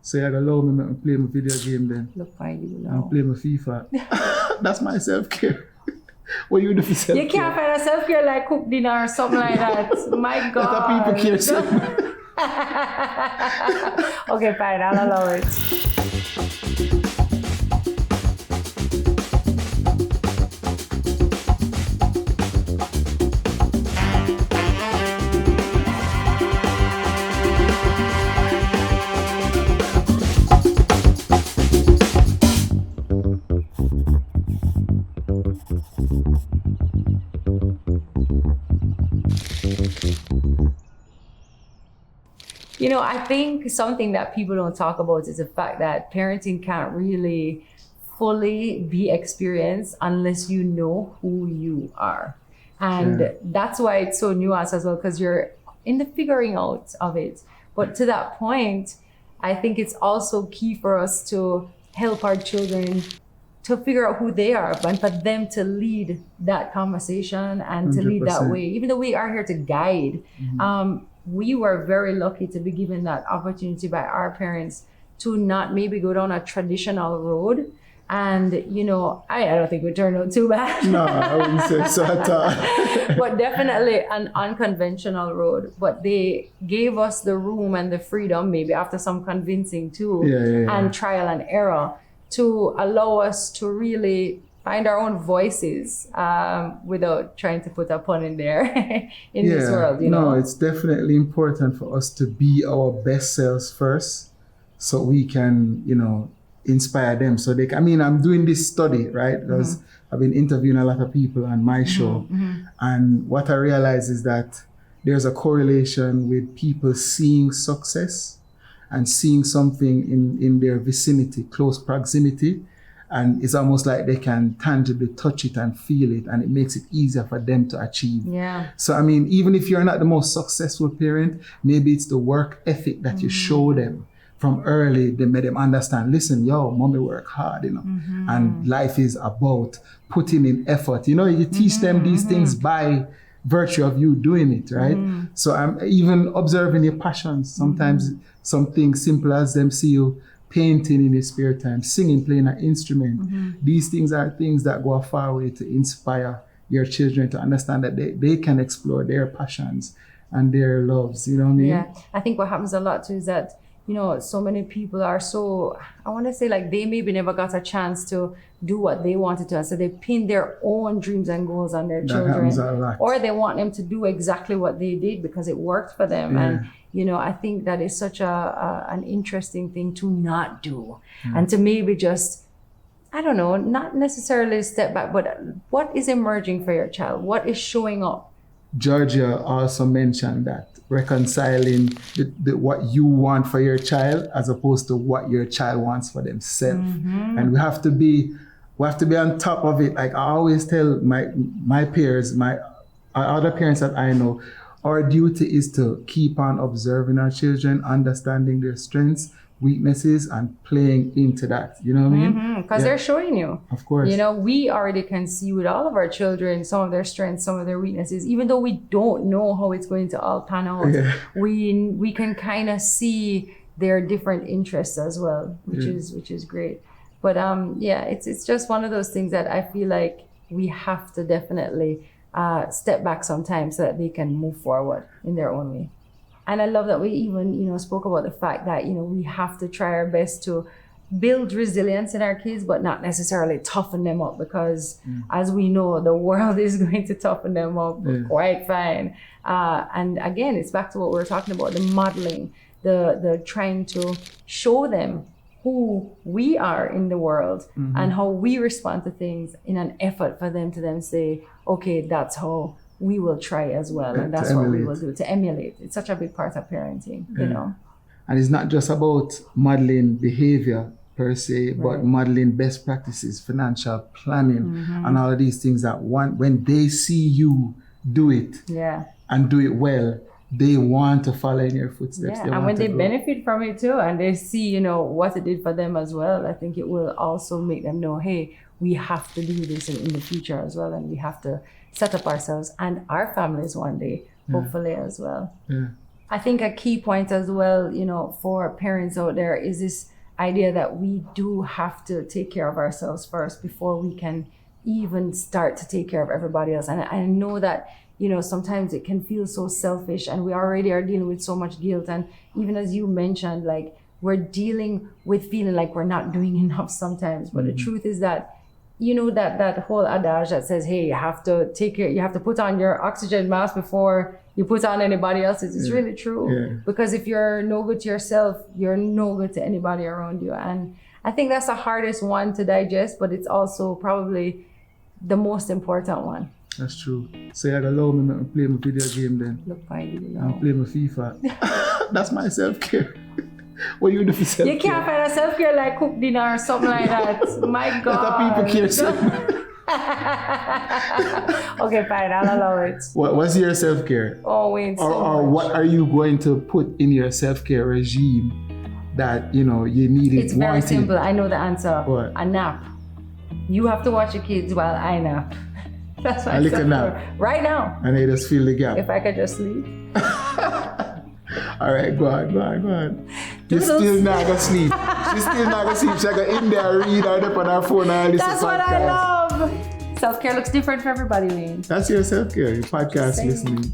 So you're gonna allow me to play my video game then. Look fine, you And know. play my FIFA. That's my self-care. What you do for self-care? You can't find a self-care like cook dinner or something like that. My God. That people care so much. Okay, fine, I'll allow it. You know, I think something that people don't talk about is the fact that parenting can't really fully be experienced unless you know who you are. And that's why it's so nuanced as well, because you're in the figuring out of it. But to that point, I think it's also key for us to help our children to figure out who they are and for them to lead that conversation and to lead that 100%. way. Even though we are here to guide, we were very lucky to be given that opportunity by our parents to not maybe go down a traditional road. And, you know, I don't think we turned out too bad. No, I wouldn't say so at all. But definitely an unconventional road. But they gave us the room and the freedom, maybe after some convincing too, and trial and error, to allow us to really find our own voices without trying to put a pun in there in this world, you know? No, it's definitely important for us to be our best selves first so we can, you know, inspire them. So they can, I mean, I'm doing this study, right? Because I've been interviewing a lot of people on my show. And what I realize is that there's a correlation with people seeing success and seeing something in their vicinity, close proximity. And it's almost like they can tangibly touch it and feel it, and it makes it easier for them to achieve. Yeah. So, I mean, even if you're not the most successful parent, maybe it's the work ethic that you show them from early. They made them understand, listen, yo, mommy work hard, you know, and life is about putting in effort. You know, you teach them these things by virtue of you doing it, right? So I'm even observing your passions. Sometimes something simple as them see you painting in your spare time, singing, playing an instrument. These things are things that go a far way to inspire your children to understand that they can explore their passions and their loves, you know what I mean? Yeah, I think what happens a lot too is that, you know, so many people are so, I want to say like they maybe never got a chance to do what they wanted to. And so they pin their own dreams and goals on their That children. happens a lot. Or they want them to do exactly what they did because it worked for them. And, you know, I think that is such an interesting thing to not do. And to maybe just, I don't know, not necessarily step back, but what is emerging for your child? What is showing up? Georgia also mentioned that reconciling the what you want for your child as opposed to what your child wants for themselves. And we have to be on top of it. Like I always tell my peers, my other parents that I know, our duty is to keep on observing our children, understanding their strengths, weaknesses, and playing into that. You know what I mean? Because they're showing you. Of course. You know, we already can see with all of our children some of their strengths, some of their weaknesses, even though we don't know how it's going to all pan out. We can kind of see their different interests as well, which is great. But it's just one of those things that I feel like we have to definitely step back sometimes so that they can move forward in their own way. And I love that we even, you know, spoke about the fact that, you know, we have to try our best to build resilience in our kids, but not necessarily toughen them up because as we know, the world is going to toughen them up quite fine. And again, it's back to what we were talking about, the modeling, the trying to show them who we are in the world and how we respond to things in an effort for them to then say, okay, that's how we will try as well. And that's what we will do, to emulate. It's such a big part of parenting, you know. And it's not just about modeling behavior per se, but modeling best practices, financial planning, and all of these things that when they see you do it and do it well, they want to follow in your footsteps. Yeah, and when they benefit from it too, and they see, you know, what it did for them as well, I think it will also make them know, hey, we have to do this in the future as well, and we have to set up ourselves and our families one day, hopefully as well. I think a key point as well, you know, for parents out there is this idea that we do have to take care of ourselves first before we can even start to take care of everybody else. And I know that, you know, sometimes it can feel so selfish, and we already are dealing with so much guilt. And even as you mentioned, like, we're dealing with feeling like we're not doing enough sometimes. But the truth is that, you know, that whole adage that says, hey, you have to take care, you have to put on your oxygen mask before you put on anybody else's. It's really true. Yeah. Because if you're no good to yourself, you're no good to anybody around you. And I think that's the hardest one to digest, but it's also probably the most important one. That's true. So you gotta allow me to play my video game then. Look fine, you know. And play my FIFA. That's my self-care. What you do for self-care? You can't find a self-care like cook dinner or something like that. My God. Let the people care self. Okay, fine, I'll allow it. What's your self-care? Oh, wait. Or what are you going to put in your self-care regime that, you know, you need it? It's very simple. I know the answer. What? A nap. You have to watch your kids while I nap. That's my A little self-care. nap. Right now. And I just fill the gap. If I could just sleep. All right, go on. You Doodles. still not gonna sleep. She's still not gonna sleep. She's gonna in there, read or dip on her phone and listen That's to what I podcasts. love. Self-care looks different for everybody, Wayne. That's your self-care, your podcast Saying. listening.